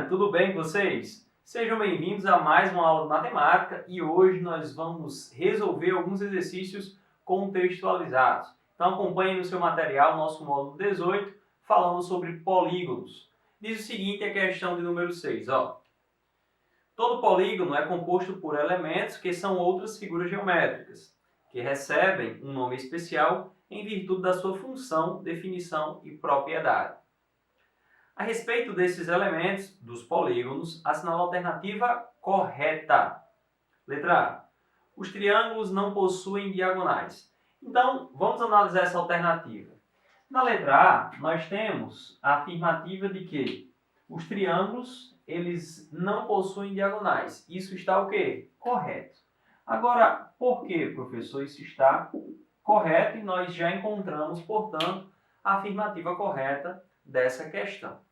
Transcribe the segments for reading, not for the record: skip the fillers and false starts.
galera, tudo bem com vocês? Sejam bem-vindos a mais uma aula de matemática e hoje nós vamos resolver alguns exercícios contextualizados. Então acompanhe no seu material nosso módulo 18 falando sobre polígonos. Diz o seguinte a questão de número 6, ó. Todo polígono é composto por elementos que são outras figuras geométricas, que recebem um nome especial em virtude da sua função, definição e propriedade. A respeito desses elementos, dos polígonos, assinala a alternativa correta. Letra A. Os triângulos não possuem diagonais. Então, vamos analisar essa alternativa. Na letra A, nós temos a afirmativa de que os triângulos, eles não possuem diagonais. Isso está o quê? Correto. Agora, por que, professor, isso está correto? E nós já encontramos, portanto, a afirmativa correta dessa questão.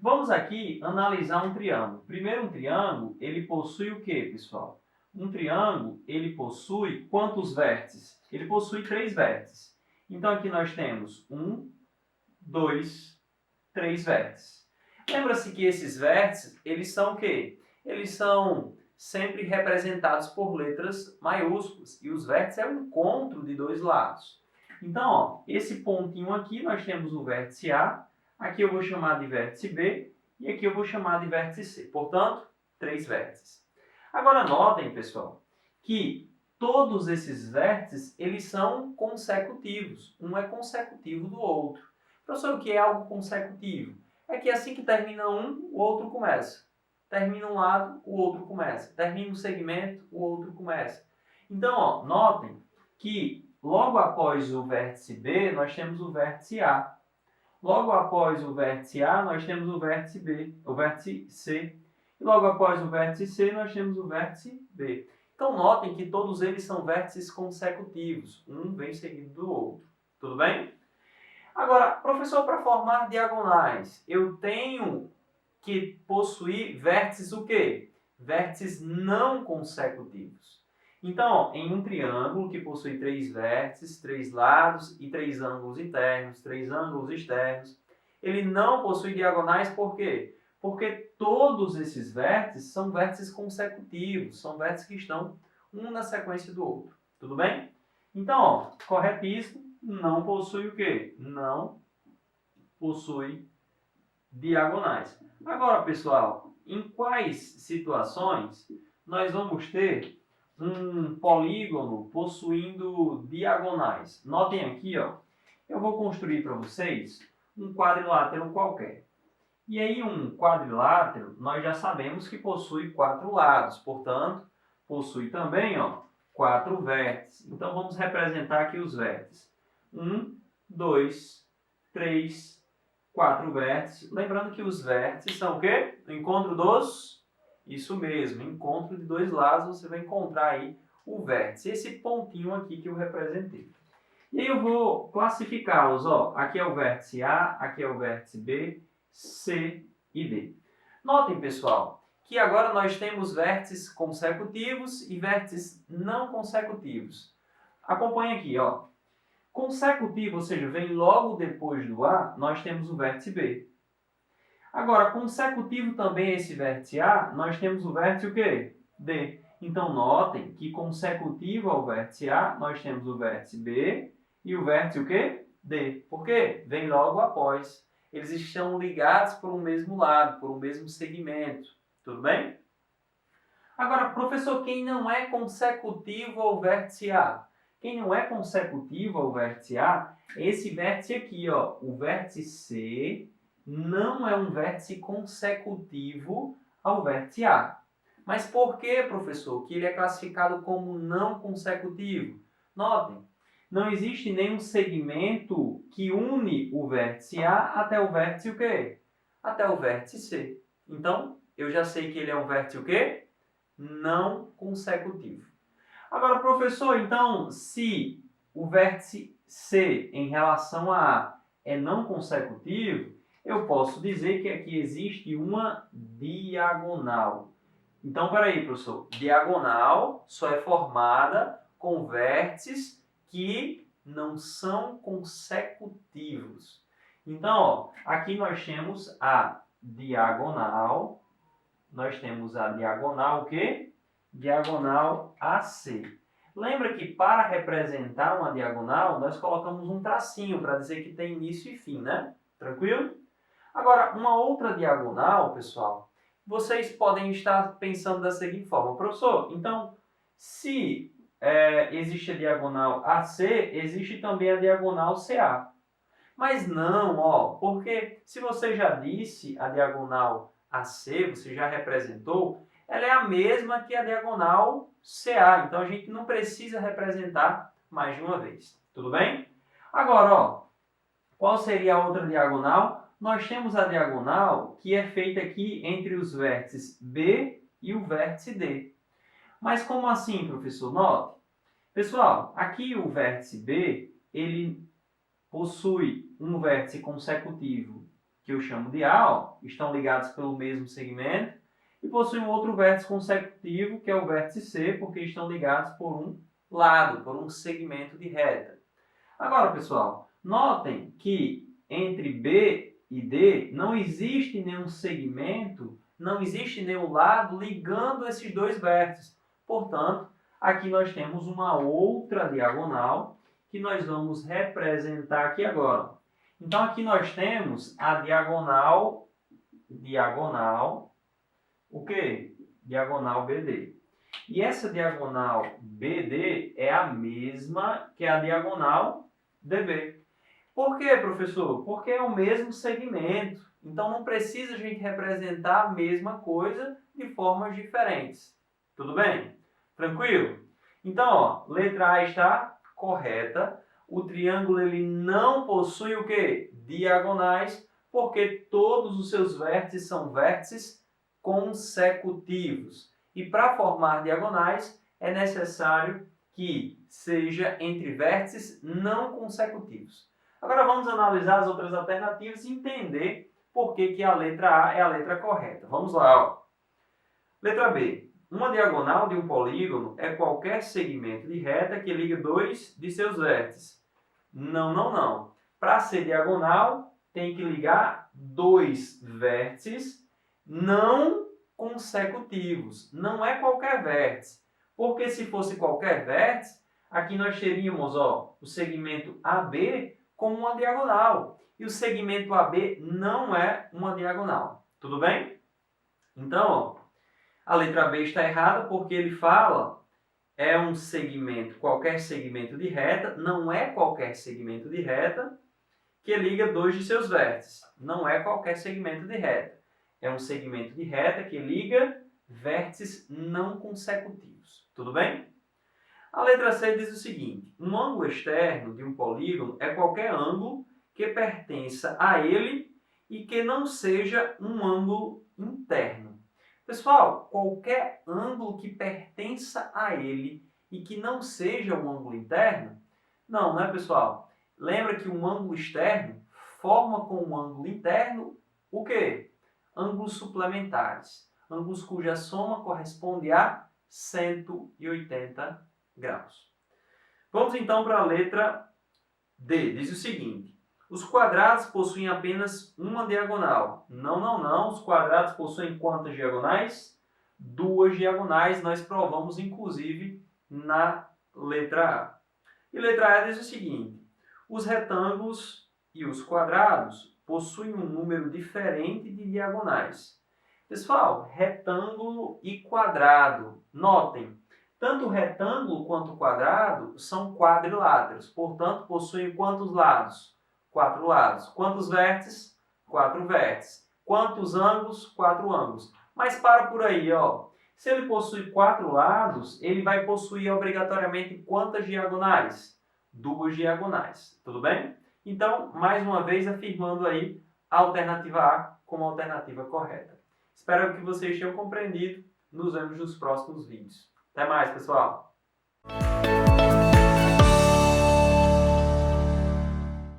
Vamos aqui analisar um triângulo. Primeiro, um triângulo, ele possui o quê, pessoal? Um triângulo, ele possui quantos vértices? Ele possui 3 vértices. Então, aqui nós temos 1, 2, 3 vértices. Lembra-se que esses vértices, eles são o quê? Eles são sempre representados por letras maiúsculas. E os vértices é o encontro de dois lados. Então, ó, esse pontinho aqui, nós temos o vértice A. Aqui eu vou chamar de vértice B e aqui eu vou chamar de vértice C. Portanto, 3 vértices. Agora notem, pessoal, que todos esses vértices, eles são consecutivos. Um é consecutivo do outro. Professor, o que é algo consecutivo? É que assim que termina um, o outro começa. Termina um lado, o outro começa. Termina um segmento, o outro começa. Então, ó, notem que logo após o vértice B, nós temos o vértice A. Logo após o vértice A, nós temos o vértice B, o vértice C. E logo após o vértice C, nós temos o vértice B. Então, notem que todos eles são vértices consecutivos. Um vem seguido do outro. Tudo bem? Agora, professor, para formar diagonais, eu tenho que possuir vértices o quê? Vértices não consecutivos. Então, em um triângulo que possui 3 vértices, 3 lados e 3 ângulos internos, 3 ângulos externos, ele não possui diagonais por quê? Porque todos esses vértices são vértices consecutivos, são vértices que estão um na sequência do outro. Tudo bem? Então, ó, corretíssimo, não possui o quê? Não possui diagonais. Agora, pessoal, em quais situações nós vamos ter um polígono possuindo diagonais? Notem aqui, ó, eu vou construir para vocês um quadrilátero qualquer. E aí um quadrilátero, nós já sabemos que possui 4 lados, portanto, possui também, ó, 4 vértices. Então vamos representar aqui os vértices. 1, 2, 3, 4 vértices. Lembrando que os vértices são o quê? O encontro dos... Isso mesmo, encontro de dois lados, você vai encontrar aí o vértice, esse pontinho aqui que eu representei. E aí eu vou classificá-los, ó. Aqui é o vértice A, aqui é o vértice B, C e D. Notem, pessoal, que agora nós temos vértices consecutivos e vértices não consecutivos. Acompanhe aqui, ó. Consecutivo, ou seja, vem logo depois do A, nós temos o vértice B. Agora, consecutivo também a esse vértice A, nós temos o vértice o quê? D. Então, notem que consecutivo ao vértice A, nós temos o vértice B e o vértice o quê? D. Por quê? Vem logo após. Eles estão ligados por um mesmo lado, por um mesmo segmento. Tudo bem? Agora, professor, quem não é consecutivo ao vértice A? Quem não é consecutivo ao vértice A é esse vértice aqui, ó, o vértice C. Não é um vértice consecutivo ao vértice A. Mas por que, professor, que ele é classificado como não consecutivo? Notem, não existe nenhum segmento que une o vértice A até o vértice o quê? Até o vértice C. Então, eu já sei que ele é um vértice o quê? Não consecutivo. Agora, professor, então, se o vértice C em relação a A é não consecutivo, eu posso dizer que aqui existe uma diagonal. Então, peraí, professor. Diagonal só é formada com vértices que não são consecutivos. Então, ó, aqui nós temos a diagonal nós temos a diagonal o quê? Diagonal AC. Lembra que para representar uma diagonal, nós colocamos um tracinho para dizer que tem início e fim, né? Tranquilo? Agora, uma outra diagonal, pessoal, vocês podem estar pensando da seguinte forma. Professor, então, se existe a diagonal AC, existe também a diagonal CA. Mas não, ó, porque se você já disse a diagonal AC, você já representou, ela é a mesma que a diagonal CA. Então, a gente não precisa representar mais de uma vez. Tudo bem? Agora, ó, qual seria a outra diagonal? Nós temos a diagonal que é feita aqui entre os vértices B e o vértice D. Mas como assim, professor? Note. Pessoal, aqui o vértice B, ele possui um vértice consecutivo que eu chamo de A, ó, estão ligados pelo mesmo segmento, e possui um outro vértice consecutivo que é o vértice C, porque estão ligados por um lado, por um segmento de reta. Agora, pessoal, notem que entre B e D não existe nenhum segmento, não existe nenhum lado ligando esses dois vértices. Portanto, aqui nós temos uma outra diagonal que nós vamos representar aqui agora. Então, aqui nós temos a diagonal, o quê? Diagonal BD. E essa diagonal BD é a mesma que a diagonal DB. Por quê, professor? Porque é o mesmo segmento. Então, não precisa a gente representar a mesma coisa de formas diferentes. Tudo bem? Tranquilo? Então, ó, letra A está correta. O triângulo ele não possui o quê? Diagonais, porque todos os seus vértices são vértices consecutivos. E para formar diagonais, é necessário que seja entre vértices não consecutivos. Agora vamos analisar as outras alternativas e entender por que a letra A é a letra correta. Vamos lá. Ó. Letra B. Uma diagonal de um polígono é qualquer segmento de reta que liga dois de seus vértices. Não, não, não. Para ser diagonal, tem que ligar dois vértices não consecutivos. Não é qualquer vértice. Porque se fosse qualquer vértice, aqui nós teríamos ó, o segmento AB como uma diagonal. E o segmento AB não é uma diagonal. Tudo bem? Então, ó, a letra B está errada porque ele fala é um segmento, qualquer segmento de reta, não é qualquer segmento de reta que liga dois de seus vértices. Não é qualquer segmento de reta. É um segmento de reta que liga vértices não consecutivos. Tudo bem? A letra C diz o seguinte: um ângulo externo de um polígono é qualquer ângulo que pertença a ele e que não seja um ângulo interno. Pessoal, qualquer ângulo que pertença a ele e que não seja um ângulo interno, não, né, pessoal? Lembra que um ângulo externo forma com um ângulo interno o quê? Ângulos suplementares. Ângulos cuja soma corresponde a 180 graus. Vamos então para a letra D. Diz o seguinte: os quadrados possuem apenas uma diagonal. Não, não, não. Os quadrados possuem quantas diagonais? Duas diagonais. Nós provamos, inclusive, na letra A. E letra A diz o seguinte: os retângulos e os quadrados possuem um número diferente de diagonais. Pessoal, retângulo e quadrado. Notem, tanto o retângulo quanto o quadrado são quadriláteros. Portanto, possuem quantos lados? 4 lados. Quantos vértices? 4 vértices. Quantos ângulos? 4 ângulos. Mas para por aí, ó. Se ele possui 4 lados, ele vai possuir obrigatoriamente quantas diagonais? 2 diagonais. Tudo bem? Então, mais uma vez, afirmando aí a alternativa A como a alternativa correta. Espero que vocês tenham compreendido. Nos vemos nos próximos vídeos. Até mais, pessoal!